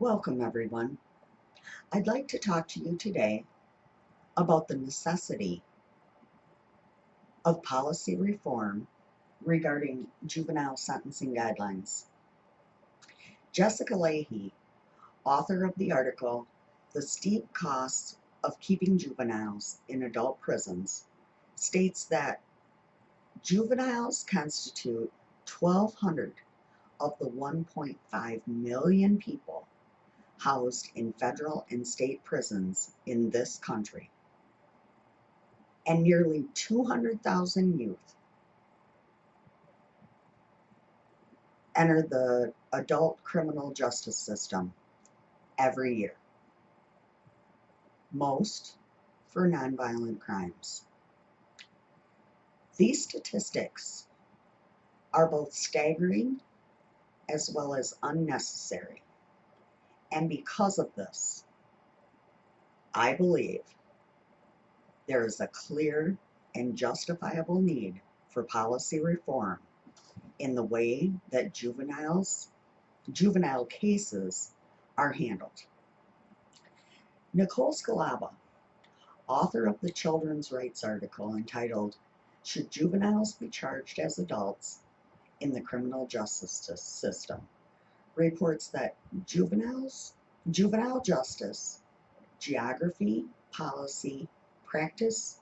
Welcome, everyone. I'd like to talk to you today about the necessity of policy reform regarding juvenile sentencing guidelines. Jessica Leahy, author of the article, The Steep Costs of Keeping Juveniles in Adult Prisons, states that juveniles constitute 1,200 of the 1.5 million people housed in federal and state prisons in this country, and nearly 200,000 youth enter the adult criminal justice system every year, most for nonviolent crimes. These statistics are both staggering as well as unnecessary, and because of this, I believe there is a clear and justifiable need for policy reform in the way that juvenile cases are handled. Nicole Scalaba, author of the children's rights article entitled "Should Juveniles Be Charged as Adults in the Criminal Justice System?", reports that juvenile justice, geography, policy, practice,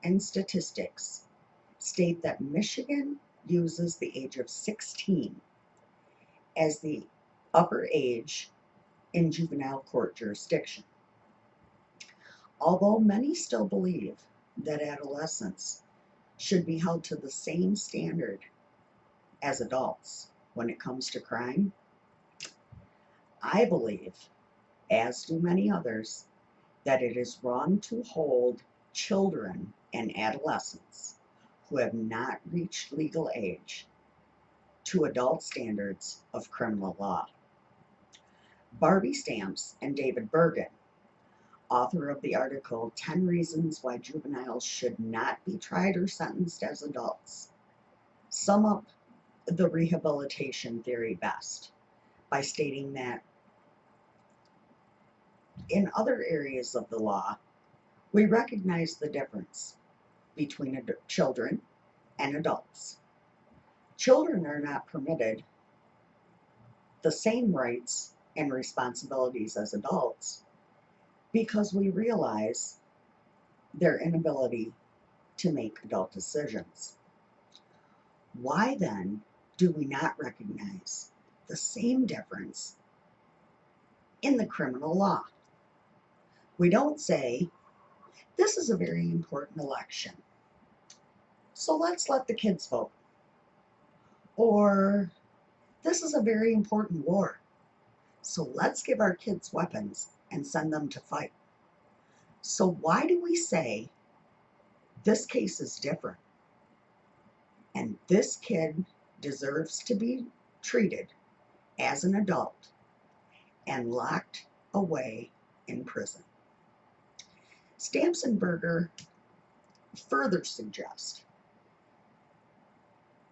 and statistics state that Michigan uses the age of 16 as the upper age in juvenile court jurisdiction. Although many still believe that adolescents should be held to the same standard as adults when it comes to crime, I believe, as do many others, that it is wrong to hold children and adolescents who have not reached legal age to adult standards of criminal law. Barbie Stamps and David Bergen, author of the article 10 Reasons Why Juveniles Should Not Be Tried or Sentenced as Adults, sum up the rehabilitation theory best by stating that in other areas of the law, we recognize the difference between children and adults. Children are not permitted the same rights and responsibilities as adults because we realize their inability to make adult decisions. Why then do we not recognize the same difference in the criminal law? We don't say, this is a very important election, so let's let the kids vote. Or, this is a very important war, so let's give our kids weapons and send them to fight. So why do we say this case is different and this kid deserves to be treated as an adult and locked away in prison? Stamps and Berger further suggest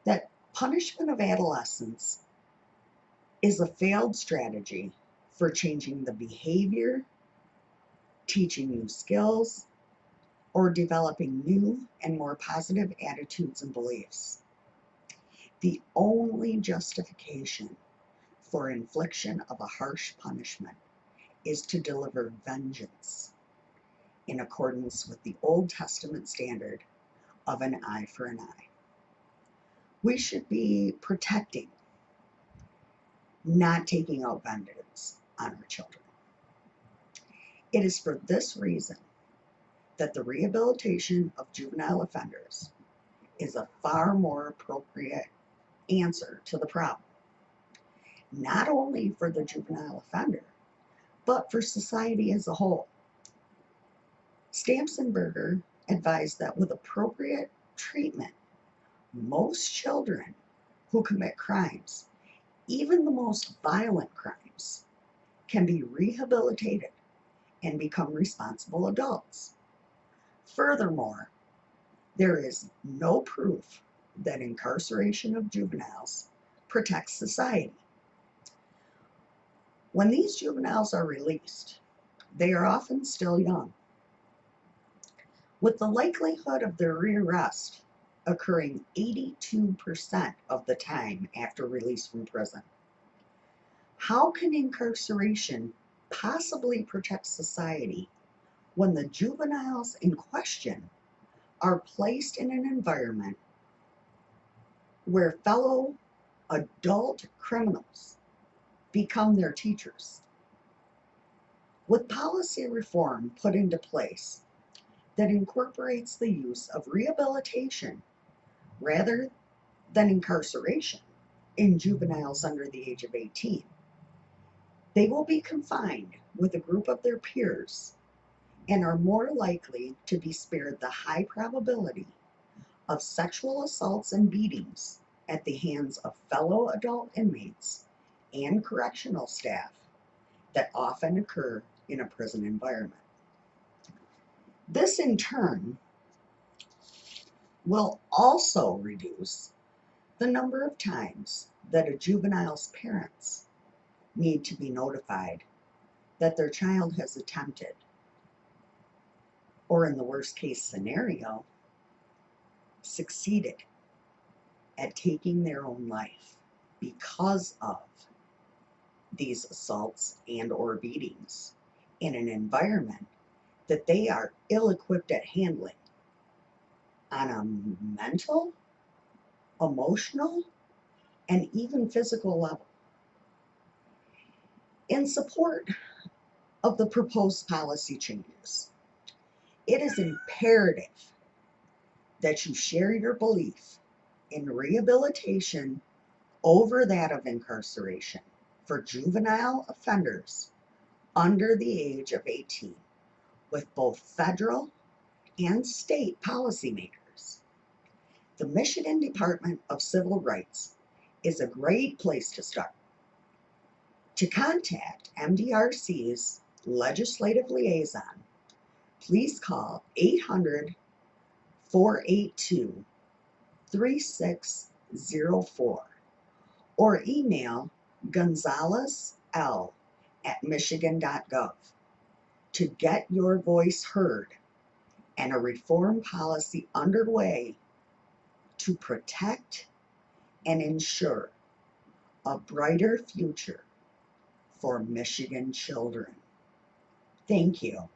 that punishment of adolescents is a failed strategy for changing the behavior, teaching new skills, or developing new and more positive attitudes and beliefs. The only justification for infliction of a harsh punishment is to deliver vengeance in accordance with the Old Testament standard of an eye for an eye. We should be protecting, not taking out vengeance on our children. It is for this reason that the rehabilitation of juvenile offenders is a far more appropriate answer to the problem, not only for the juvenile offender, but for society as a whole. Stamps and Berger advised that with appropriate treatment, most children who commit crimes, even the most violent crimes, can be rehabilitated and become responsible adults. Furthermore, there is no proof that incarceration of juveniles protects society. When these juveniles are released, they are often still young, with the likelihood of their rearrest occurring 82% of the time after release from prison. How can incarceration possibly protect society when the juveniles in question are placed in an environment where fellow adult criminals become their teachers? With policy reform put into place that incorporates the use of rehabilitation rather than incarceration in juveniles under the age of 18, they will be confined with a group of their peers and are more likely to be spared the high probability of sexual assaults and beatings at the hands of fellow adult inmates and correctional staff that often occur in a prison environment. This in turn will also reduce the number of times that a juvenile's parents need to be notified that their child has attempted, or in the worst case scenario, succeeded at taking their own life because of these assaults and or beatings in an environment that they are ill-equipped at handling on a mental, emotional, and even physical level. In support of the proposed policy changes, it is imperative that you share your belief in rehabilitation over that of incarceration for juvenile offenders under the age of 18 with both federal and state policymakers. The Michigan Department of Civil Rights is a great place to start. To contact MDRC's legislative liaison, please call 800-482-3604 or email gonzalezl@michigan.gov to get your voice heard and a reform policy underway to protect and ensure a brighter future for Michigan children. Thank you.